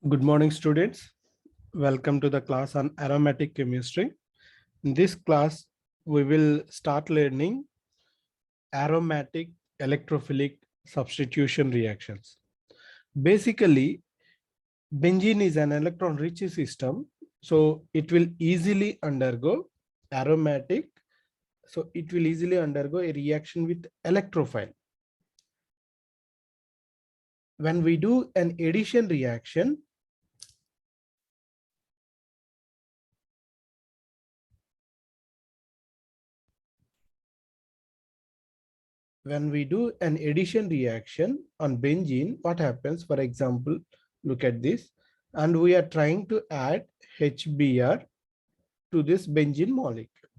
Good morning, students. Welcome to the class on aromatic chemistry. In this class, we will start learning aromatic electrophilic substitution reactions. Basically, benzene is an electron-rich system, so it will easily undergo aromatic. So it will easily undergo a reaction with electrophile. When we do an addition reaction, when we do an addition reaction on benzene, what happens? For example, look at this, and we are trying to add HBr to this benzene molecule.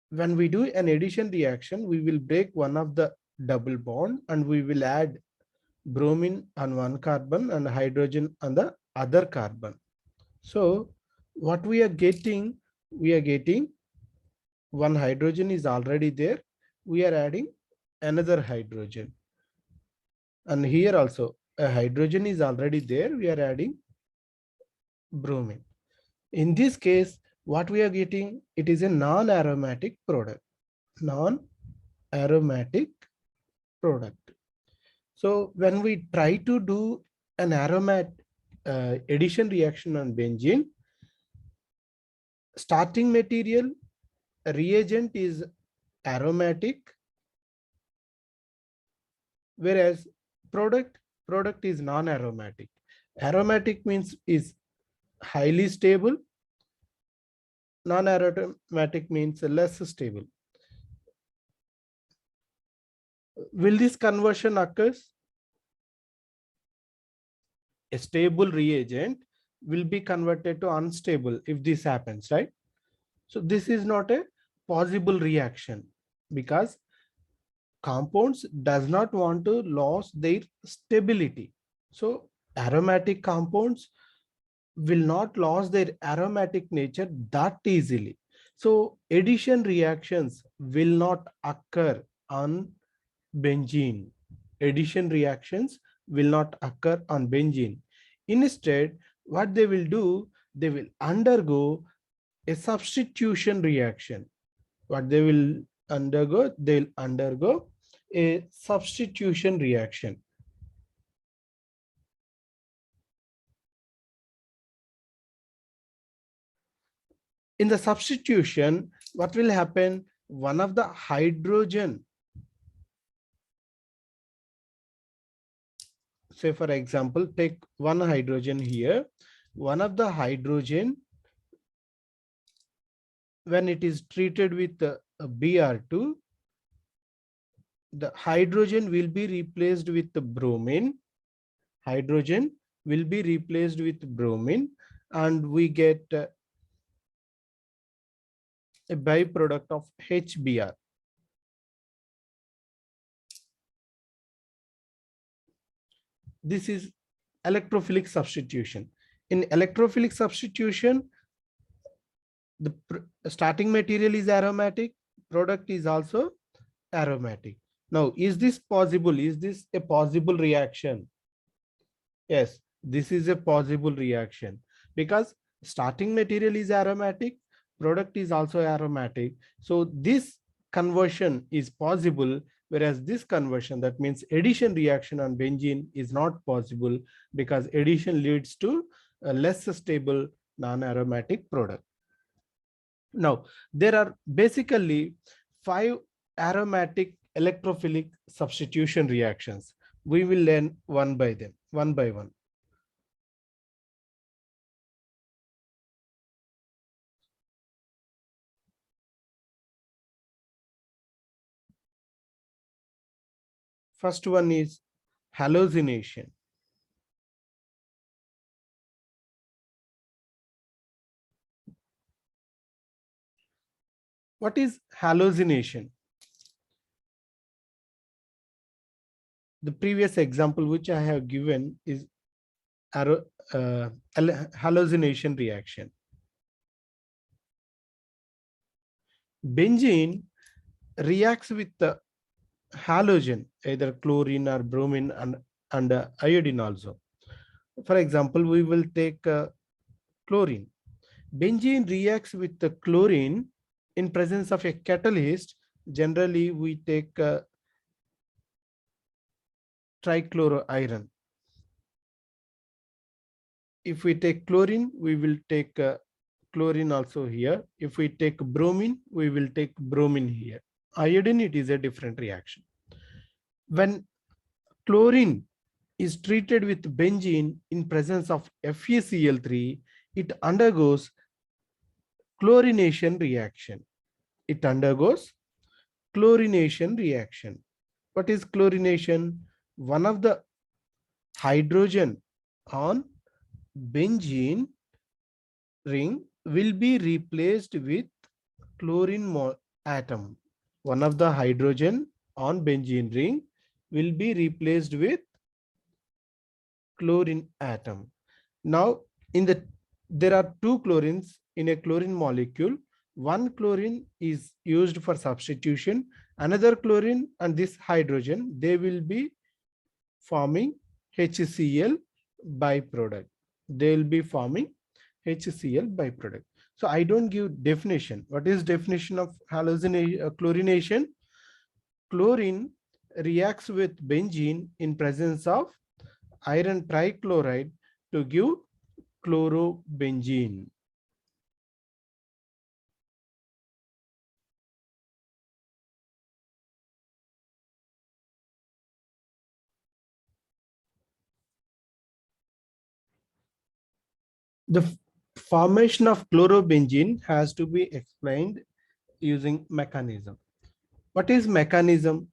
When we do an addition reaction, we will break one of the double bond and we will add bromine on one carbon and hydrogen on the other carbon. So what we are getting one hydrogen is already there. We are adding another hydrogen. And here also a hydrogen is already there. We are adding bromine. In this case, what we are getting, it is a non-aromatic product. Non-aromatic product. So when we try to do an aromatic addition reaction on benzene, starting material reagent is aromatic, whereas product is non-aromatic. Aromatic means is highly stable. Non-aromatic means less stable. Will this conversion occurs? A stable reagent will be converted to unstable if this happens, right? So this is not a possible reaction because compounds does not want to lose their stability. So aromatic compounds will not lose their aromatic nature that easily. So addition reactions will not occur on benzene. Addition reactions will not occur on benzene. Instead, what they will do, they will undergo a substitution reaction. What they will undergo, they'll undergo a substitution reaction. In the substitution, what will happen? One of the hydrogen, say for example, take one hydrogen here. One of the hydrogen, when it is treated with Br2, the hydrogen will be replaced with the bromine. Hydrogen will be replaced with bromine, and we get a byproduct of HBr. This is electrophilic substitution. In electrophilic substitution, the starting material is aromatic, product is also aromatic. Now, is this possible? Is this a possible reaction? Yes, this is a possible reaction because starting material is aromatic, product is also aromatic. So this conversion is possible, whereas this conversion, that means addition reaction on benzene, is not possible because addition leads to a less stable non-aromatic product. Now, there are basically 5 aromatic electrophilic substitution reactions. We will learn one by one. First one is halogenation. What is halogenation? The previous example which I have given is halogenation reaction. Benzene reacts with the halogen, either chlorine or bromine and iodine also. For example, we will take chlorine. Benzene reacts with the chlorine in presence of a catalyst. Generally, we take trichloroiron. If we take chlorine, we will take chlorine also here. If we take bromine, we will take bromine here. Iodine, it is a different reaction. When chlorine is treated with benzene in presence of FeCl3, it undergoes chlorination reaction. It undergoes chlorination reaction. What is chlorination? One of the hydrogen on benzene ring will be replaced with chlorine atom. One of the hydrogen on benzene ring will be replaced with chlorine atom. Now, there are two chlorines in a chlorine molecule. One chlorine is used for substitution. Another chlorine and this hydrogen, they will be forming HCl byproduct. They will be forming HCl byproduct. So I don't give definition. What is definition of chlorination? Chlorine reacts with benzene in presence of iron trichloride to give chlorobenzene. The formation of chlorobenzene has to be explained using mechanism. What is mechanism?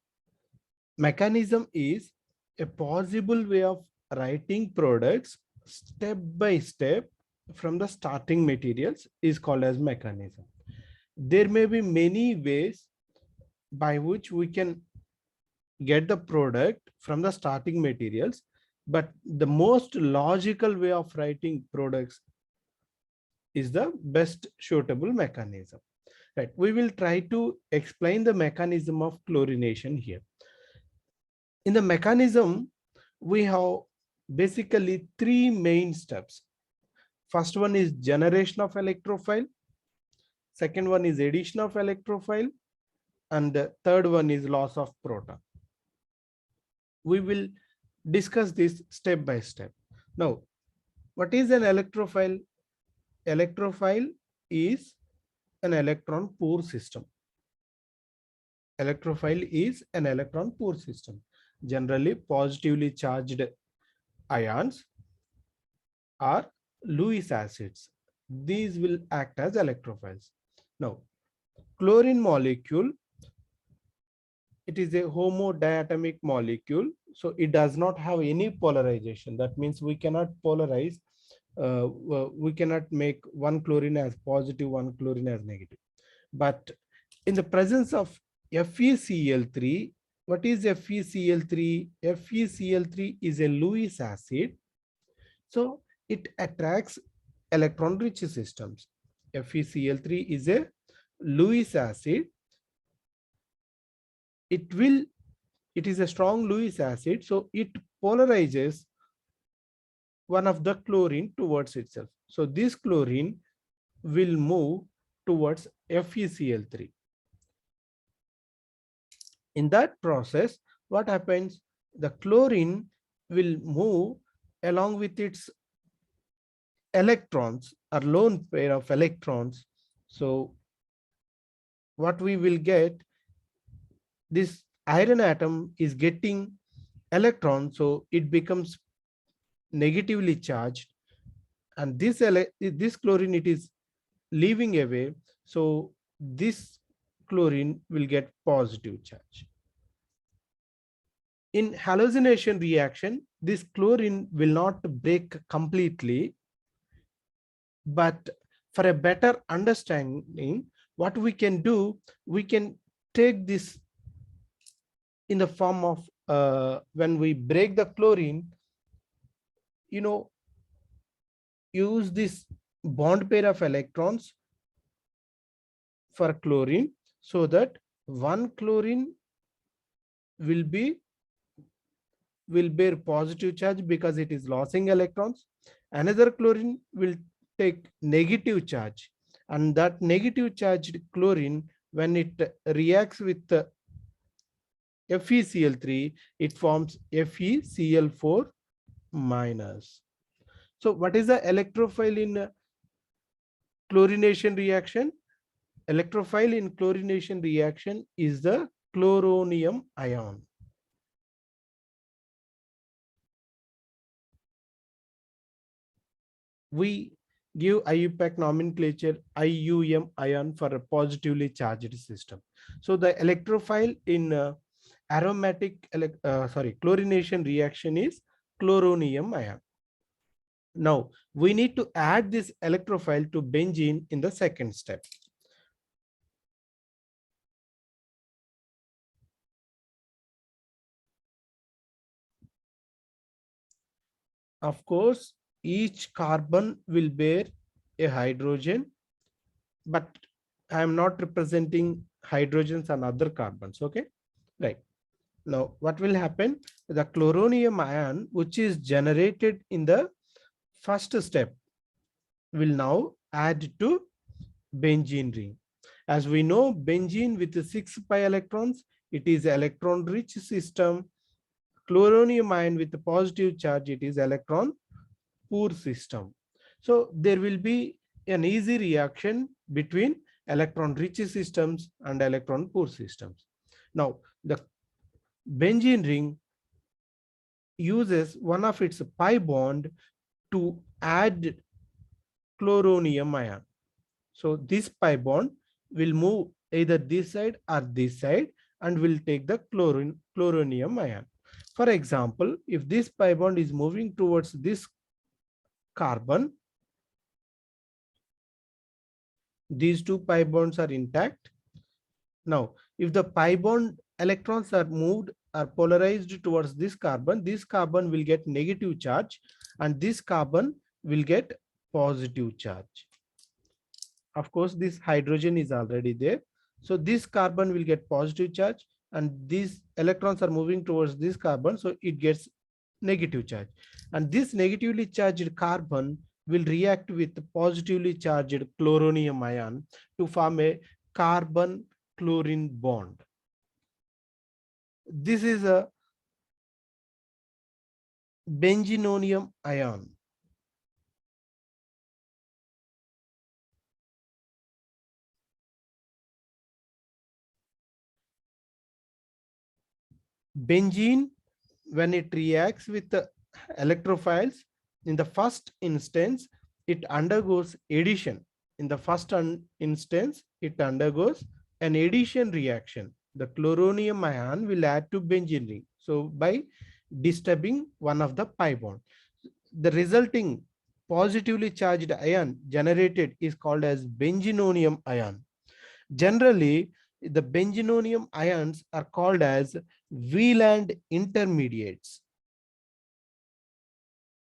Mechanism is a possible way of writing products step by step from the starting materials is called as mechanism. There may be many ways by which we can get the product from the starting materials, but the most logical way of writing products is the best suitable mechanism. Right, we will try to explain the mechanism of chlorination here. In the mechanism, we have basically three main steps. First one is generation of electrophile. Second one is addition of electrophile. And the third one is loss of proton. We will discuss this step by step. Now, what is an electrophile? Electrophile is an electron poor system. Electrophile is an electron poor system. Generally, positively charged ions are Lewis acids. These will act as electrophiles. Now, chlorine molecule, it is a homodiatomic molecule, so it does not have any polarization. That means we cannot polarize, we cannot make one chlorine as positive, one chlorine as negative. But in the presence of FeCl3, what is FeCl3? FeCl3 is a Lewis acid, so it attracts electron rich systems. FeCl3 is a Lewis acid. It is a strong Lewis acid, so it polarizes one of the chlorine towards itself. So this chlorine will move towards FeCl3. In that process, what happens? The chlorine will move along with its electrons or lone pair of electrons. So what we will get, this iron atom is getting electrons, so it becomes negatively charged, and this chlorine, it is leaving away, so this chlorine will get positive charge. In halogenation reaction, this chlorine will not break completely, but for a better understanding, what we can do, we can take this in the form of when we break the chlorine, use this bond pair of electrons for chlorine, so that one chlorine will be will bear positive charge because it is losing electrons. Another chlorine will take negative charge, and that negative charged chlorine, when it reacts with the FeCl3, it forms FeCl4 minus. So what is the electrophile in chlorination reaction? Electrophile in chlorination reaction is the chloronium ion. We give IUPAC nomenclature IUM ion for a positively charged system. So the electrophile in chlorination reaction is chloronium ion. Now we need to add this electrophile to benzene in the second step. Of course, each carbon will bear a hydrogen, but I am not representing hydrogens and other carbons. Okay, right. Now what will happen? The chloronium ion, which is generated in the first step, will now add to benzene ring. As we know, benzene with 6 pi electrons, it is electron rich system. Chloronium ion with the positive charge, it is electron poor system. So there will be an easy reaction between electron rich systems and electron poor systems. Now the benzene ring uses one of its pi bond to add chloronium ion. So this pi bond will move either this side or this side and will take the chloronium ion. For example, if this pi bond is moving towards this carbon, these two pi bonds are intact. Now, if the pi bond electrons are moved or polarized towards this carbon will get negative charge and this carbon will get positive charge. Of course, this hydrogen is already there. So this carbon will get positive charge and these electrons are moving towards this carbon. So it gets negative charge. And this negatively charged carbon will react with positively charged chloronium ion to form a carbon chlorine bond. This is a benzenonium ion. Benzene, when it reacts with the electrophiles, in the first instance, it undergoes addition. In the first instance, it undergoes an addition reaction. The chloronium ion will add to benzene ring. So by disturbing one of the pi bond, the resulting positively charged ion generated is called as benzenonium ion. Generally, the benzenonium ions are called as Wieland intermediates.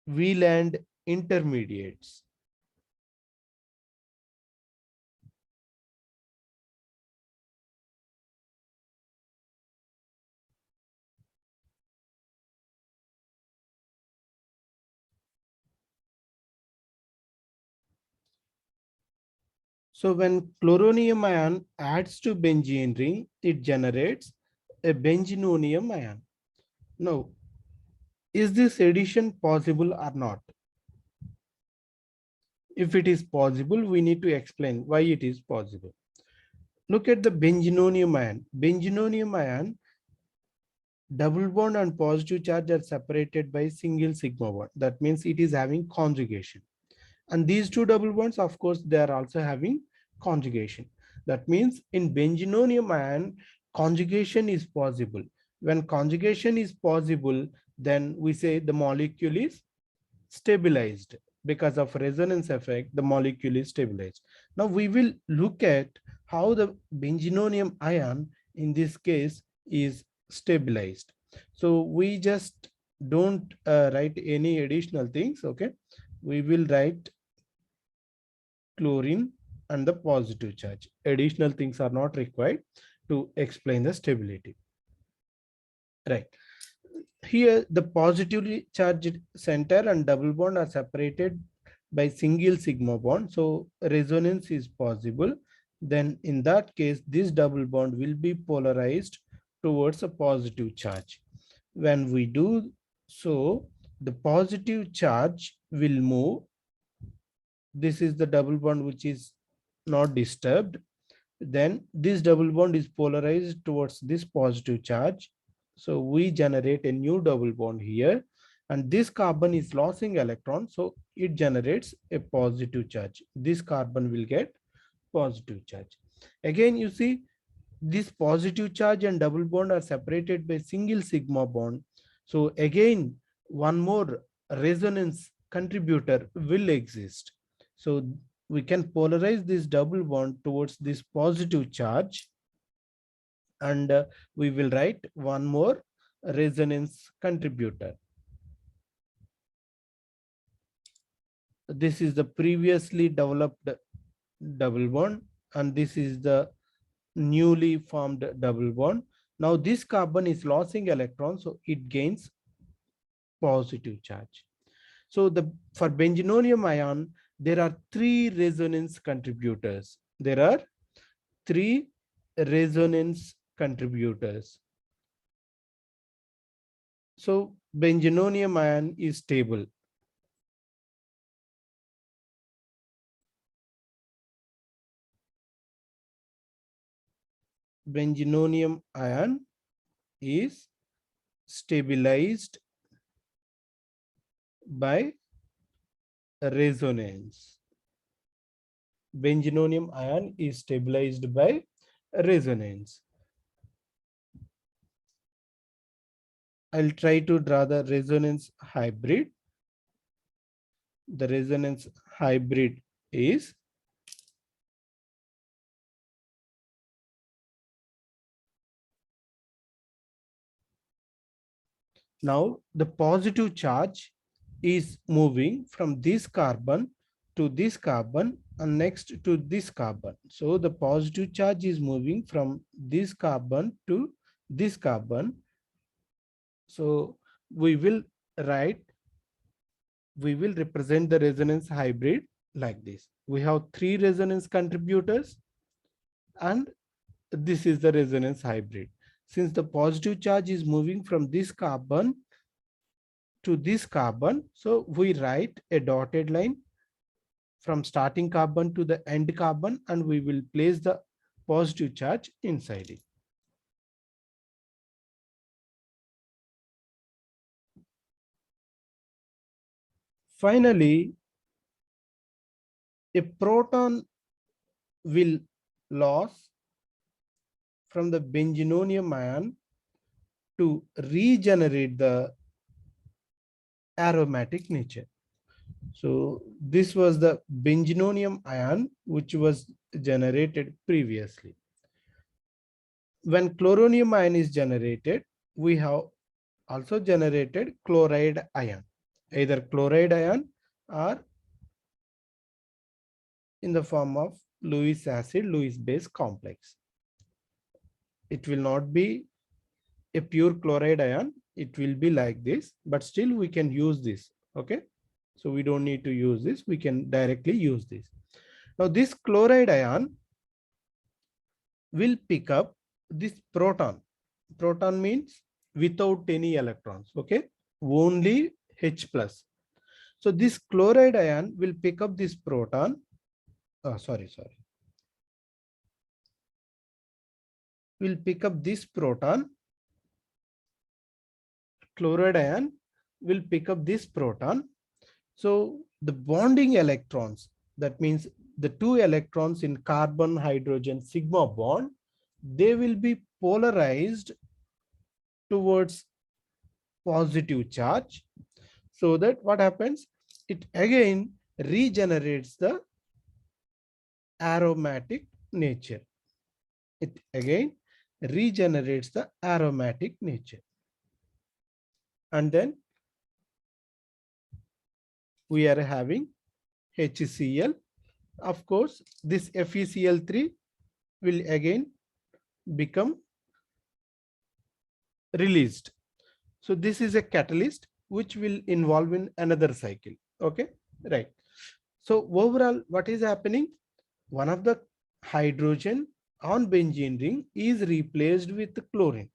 Wieland intermediates. So when chloronium ion adds to benzene ring, it generates a benzenonium ion. Now, is this addition possible or not? If it is possible, we need to explain why it is possible. Look at the benzenonium ion. Benzenonium ion, double bond and positive charge are separated by single sigma bond. That means it is having conjugation. And these two double bonds, of course, they are also having conjugation. That means in benzenonium ion, conjugation is possible. When conjugation is possible, then we say the molecule is stabilized. Because of resonance effect, the molecule is stabilized. Now we will look at how the benzenonium ion in this case is stabilized. So we just don't write any additional things. Okay, we will write chlorine and the positive charge. Additional things are not required to explain the stability. Right. Here, the positively charged center and double bond are separated by single sigma bond. So resonance is possible. Then in that case, this double bond will be polarized towards a positive charge. When we do so, the positive charge will move. This is the double bond which is not disturbed. Then this double bond is polarized towards this positive charge. So we generate a new double bond here, and this carbon is losing electron, so it generates a positive charge. This carbon will get positive charge. Again, you see, this positive charge and double bond are separated by single sigma bond. So again, one more resonance contributor will exist. So we can polarize this double bond towards this positive charge, and we will write one more resonance contributor. This is the previously developed double bond, and this is the newly formed double bond. Now this carbon is losing electrons, so it gains positive charge. So for benzenonium ion, there are three resonance contributors. There are three resonance contributors. So benzenonium ion is stable. Benzenonium ion is stabilized by resonance. Benzenonium ion is stabilized by resonance. I'll try to draw the resonance hybrid. The resonance hybrid is now the positive charge is moving from this carbon to this carbon and next to this carbon. So the positive charge is moving from this carbon to this carbon. So we will represent the resonance hybrid like this. We have three resonance contributors, and this is the resonance hybrid. Since the positive charge is moving from this carbon to this carbon, so we write a dotted line from starting carbon to the end carbon, and we will place the positive charge inside it. Finally, a proton will lose from the benzenonium ion to regenerate the aromatic nature. So this was the benzenonium ion which was generated previously. When chloronium ion is generated, we have also generated chloride ion, either chloride ion or in the form of Lewis acid, Lewis base complex. It will not be a pure chloride ion. It will be like this, but still we can use this. Okay. So we don't need to use this. We can directly use this. Now this chloride ion will pick up this proton. Proton means without any electrons. Okay. Only H plus. So this chloride ion will pick up this proton. Will pick up this proton. Chloride ion will pick up this proton. So the bonding electrons, that means the two electrons in carbon hydrogen sigma bond, they will be polarized towards positive charge, so that what happens, it again regenerates the aromatic nature. It again regenerates the aromatic nature. And then we are having HCl. Of course, this FeCl3 will again become released. So this is a catalyst which will involve in another cycle. Okay, right. So overall, what is happening? One of the hydrogen on benzene ring is replaced with chlorine.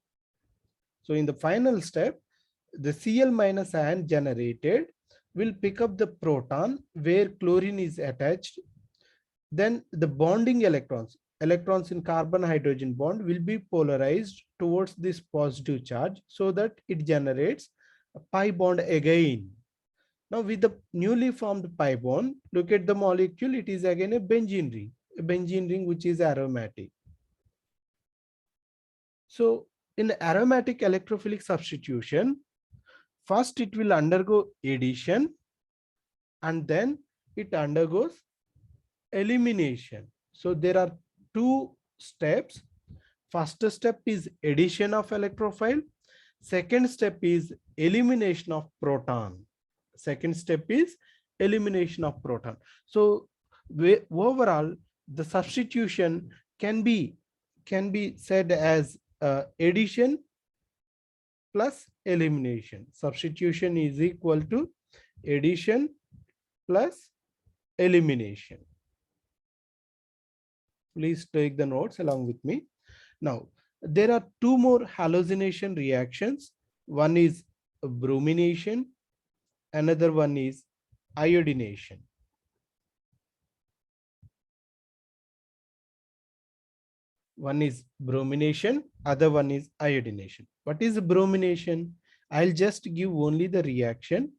So in the final step, the Cl minus ion generated will pick up the proton where chlorine is attached. Then the bonding electrons in carbon hydrogen bond will be polarized towards this positive charge so that it generates a pi bond again. Now with the newly formed pi bond, look at the molecule, it is again a benzene ring which is aromatic. So in aromatic electrophilic substitution, first it will undergo addition and then it undergoes elimination. So there are two steps. First step is addition of electrophile. Second step is elimination of proton. Second step is elimination of proton. So overall, the substitution can be said as addition plus elimination. Substitution is equal to addition plus elimination. Please take the notes along with me. Now, there are two more halogenation reactions. One is bromination, another one is iodination. One is bromination, other one is iodination. What is bromination? I'll just give only the reaction.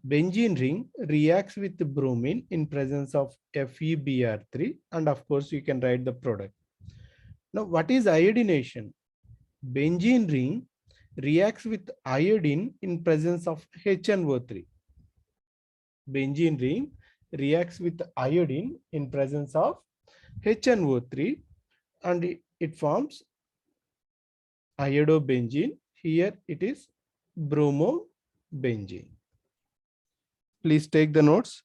Benzene ring reacts with bromine in presence of FeBr3, and of course you can write the product. Now what is iodination? Benzene ring reacts with iodine in presence of HNO3. Benzene ring reacts with iodine in presence of HNO3 and it forms iodobenzene. Here it is bromobenzene. Please take the notes.